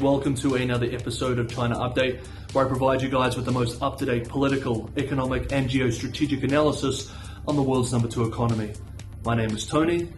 Welcome to another episode of China Update, where I provide you guys with the most up-to-date political, economic and geostrategic analysis on the world's number 2 economy. My name is Tony.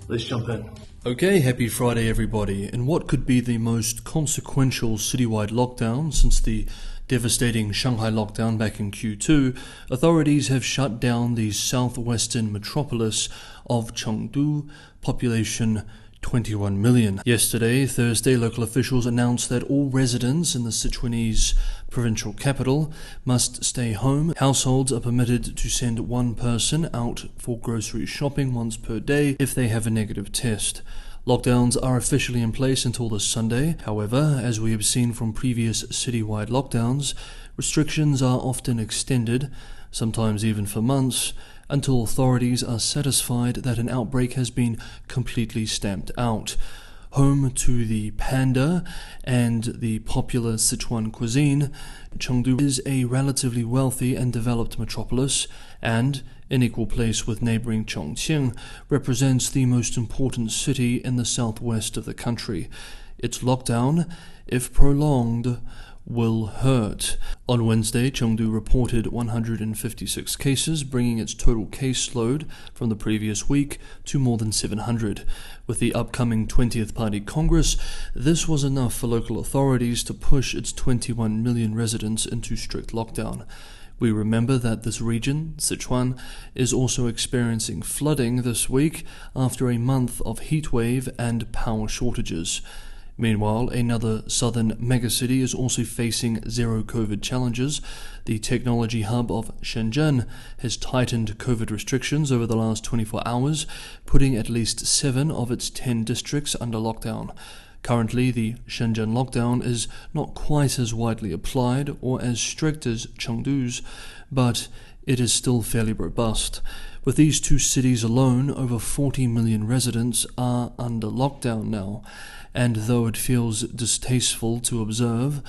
Let's jump in. Okay, happy Friday everybody. In what could be the most consequential citywide lockdown since the devastating Shanghai lockdown back in Q2, authorities have shut down the southwestern metropolis of Chengdu, population 21 million. Yesterday, Thursday, local officials announced that all residents in the Sichuanese provincial capital must stay home. Households are permitted to send one person out for grocery shopping once per day if they have a negative test. Lockdowns are officially in place until this Sunday. However, as we have seen from previous citywide lockdowns, restrictions are often extended, sometimes even for months, until authorities are satisfied that an outbreak has been completely stamped out. Home to the panda and the popular Sichuan cuisine, Chengdu is a relatively wealthy and developed metropolis and, in equal place with neighboring Chongqing, represents the most important city in the southwest of the country. Its lockdown, if prolonged, will hurt. On Wednesday, Chengdu reported 156 cases, bringing its total caseload from the previous week to more than 700. With the upcoming 20th Party Congress, this was enough for local authorities to push its 21 million residents into strict lockdown. We remember that this region, Sichuan, is also experiencing flooding this week after a month of heatwave and power shortages. Meanwhile, another southern megacity is also facing zero-COVID challenges. The technology hub of Shenzhen has tightened COVID restrictions over the last 24 hours, putting at least 7 of its 10 districts under lockdown. Currently, the Shenzhen lockdown is not quite as widely applied or as strict as Chengdu's, but it is still fairly robust. With these two cities alone, over 40 million residents are under lockdown now, and though it feels distasteful to observe,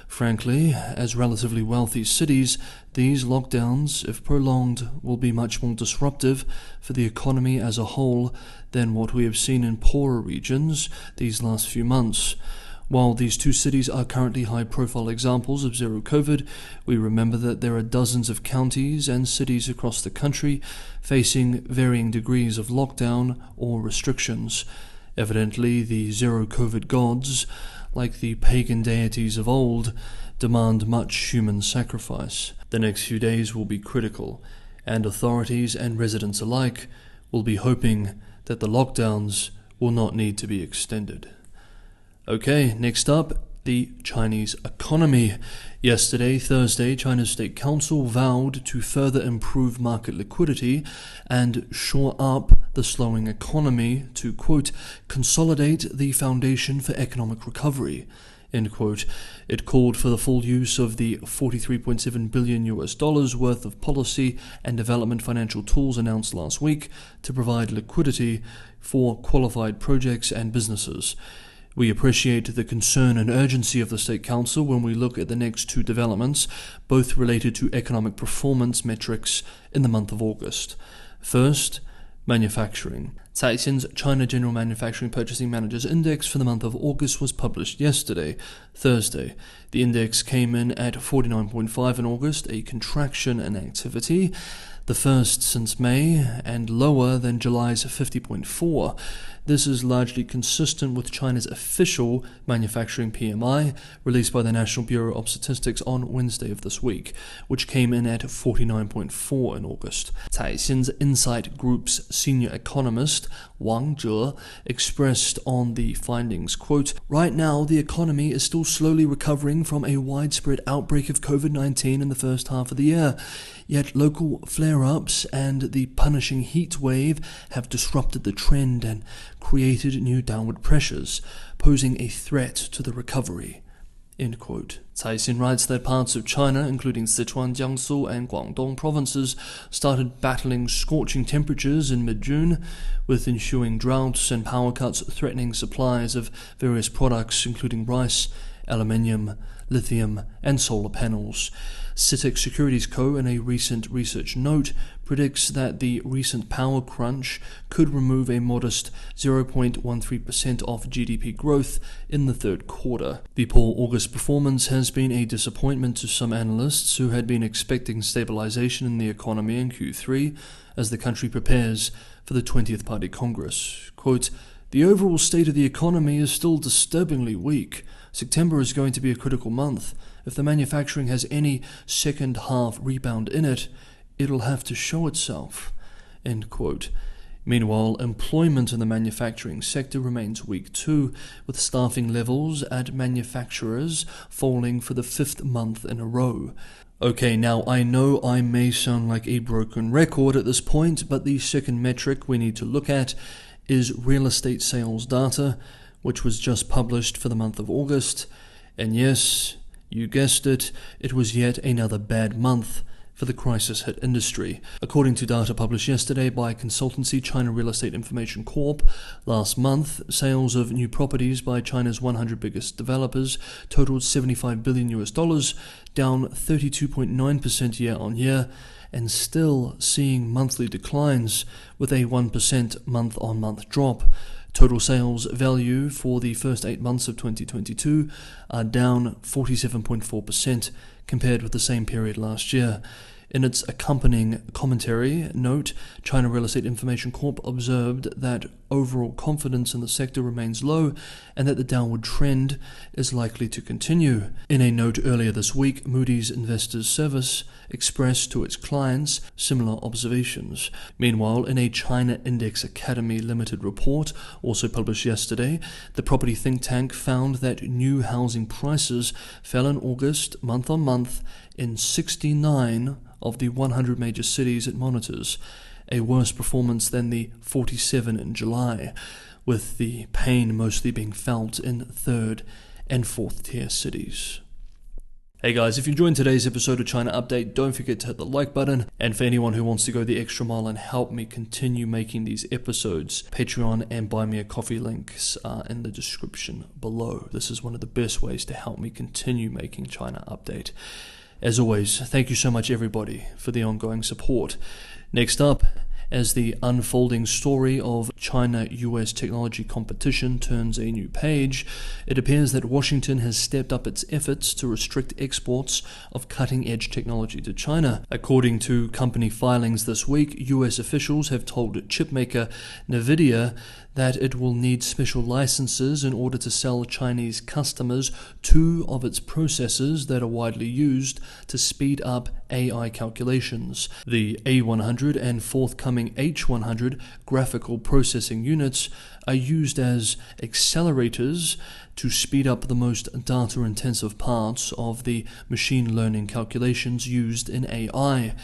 frankly, as relatively wealthy cities, these lockdowns, if prolonged, will be much more disruptive for the economy as a whole than what we have seen in poorer regions these last few months. While these two cities are currently high-profile examples of zero COVID, we remember that there are dozens of counties and cities across the country facing varying degrees of lockdown or restrictions. Evidently, the zero-COVID gods, like the pagan deities of old, demand much human sacrifice. The next few days will be critical, and authorities and residents alike will be hoping that the lockdowns will not need to be extended. Okay, next up, the Chinese economy. Yesterday, Thursday, China's State Council vowed to further improve market liquidity and shore up the slowing economy to, quote, consolidate the foundation for economic recovery, end quote. It called for the full use of the $43.7 billion worth of policy and development financial tools announced last week to provide liquidity for qualified projects and businesses. We appreciate the concern and urgency of the State Council when we look at the next two developments, both related to economic performance metrics in the month of August. First, manufacturing. Caixin's China General Manufacturing Purchasing Managers Index for the month of August was published yesterday, Thursday. The index came in at 49.5 in August, a contraction in activity, the first since May, and lower than July's 50.4. This is largely consistent with China's official manufacturing PMI, released by the National Bureau of Statistics on Wednesday of this week, which came in at 49.4 in August. Caixin's Insight Group's senior economist, Wang Zhe, expressed on the findings, quote, right now, the economy is still slowly recovering from a widespread outbreak of COVID-19 in the first half of the year. Yet local flare-ups and the punishing heat wave have disrupted the trend and created new downward pressures, posing a threat to the recovery. End quote. Caixin writes that parts of China, including Sichuan, Jiangsu, and Guangdong provinces, started battling scorching temperatures in mid-June, with ensuing droughts and power cuts threatening supplies of various products, including rice aluminium, lithium, and solar panels. CITIC Securities Co., in a recent research note, predicts that the recent power crunch could remove a modest 0.13% of GDP growth in the third quarter. The poor August performance has been a disappointment to some analysts who had been expecting stabilization in the economy in Q3 as the country prepares for the 20th Party Congress. Quote, "The overall state of the economy is still disturbingly weak. September is going to be a critical month. If the manufacturing has any second half rebound in it, it'll have to show itself." End quote. Meanwhile, employment in the manufacturing sector remains weak too, with staffing levels at manufacturers falling for the 5th month in a row. Okay, now I know I may sound like a broken record at this point, but the second metric we need to look at is real estate sales data, which was just published for the month of August. And yes, you guessed it, it was yet another bad month for the crisis-hit industry. According to data published yesterday by consultancy China Real Estate Information Corp, last month, sales of new properties by China's 100 biggest developers totaled $75 billion, down 32.9% year-on-year, and still seeing monthly declines with a 1% month-on-month drop. Total sales value for the first 8 months of 2022 are down 47.4% compared with the same period last year. In its accompanying commentary note, China Real Estate Information Corp observed that overall confidence in the sector remains low and that the downward trend is likely to continue. In a note earlier this week, Moody's Investors Service expressed to its clients similar observations. Meanwhile, in a China Index Academy Limited report, also published yesterday, the property think tank found that new housing prices fell in August month on month in 69 of the 100 major cities it monitors, a worse performance than the 47 in July, with the pain mostly being felt in 3rd and 4th tier cities. Hey guys, if you enjoyed today's episode of China Update, don't forget to hit the like button. And for anyone who wants to go the extra mile and help me continue making these episodes, Patreon and Buy Me a Coffee links are in the description below. This is one of the best ways to help me continue making China Update. As always, thank you so much everybody for the ongoing support. Next up, as the unfolding story of China-US technology competition turns a new page, it appears that Washington has stepped up its efforts to restrict exports of cutting-edge technology to China. According to company filings this week, US officials have told chipmaker NVIDIA that it will need special licenses in order to sell Chinese customers 2 of its processors that are widely used to speed up AI calculations. The A100 and forthcoming H100 graphical processing units are used as accelerators to speed up the most data-intensive parts of the machine learning calculations used in AI.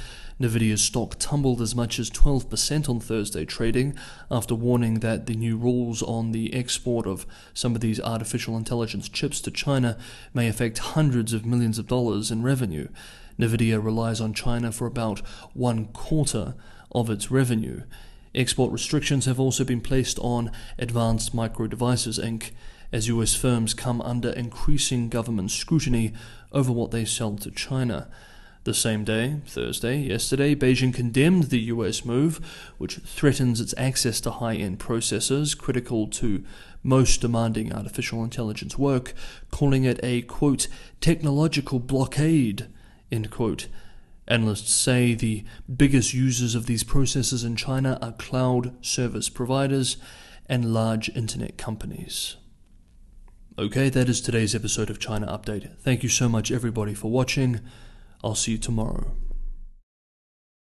NVIDIA's stock tumbled as much as 12% on Thursday trading after warning that the new rules on the export of some of these artificial intelligence chips to China may affect hundreds of millions of dollars in revenue. NVIDIA relies on China for about 1/4 of its revenue. Export restrictions have also been placed on Advanced Micro Devices Inc., as US firms come under increasing government scrutiny over what they sell to China. The same day, yesterday, Beijing condemned the US move, which threatens its access to high-end processors critical to most demanding artificial intelligence work, calling it a, quote, technological blockade, end quote. Analysts say the biggest users of these processors in China are cloud service providers and large internet companies. Okay, that is today's episode of China Update. Thank you so much everybody for watching. I'll see you tomorrow.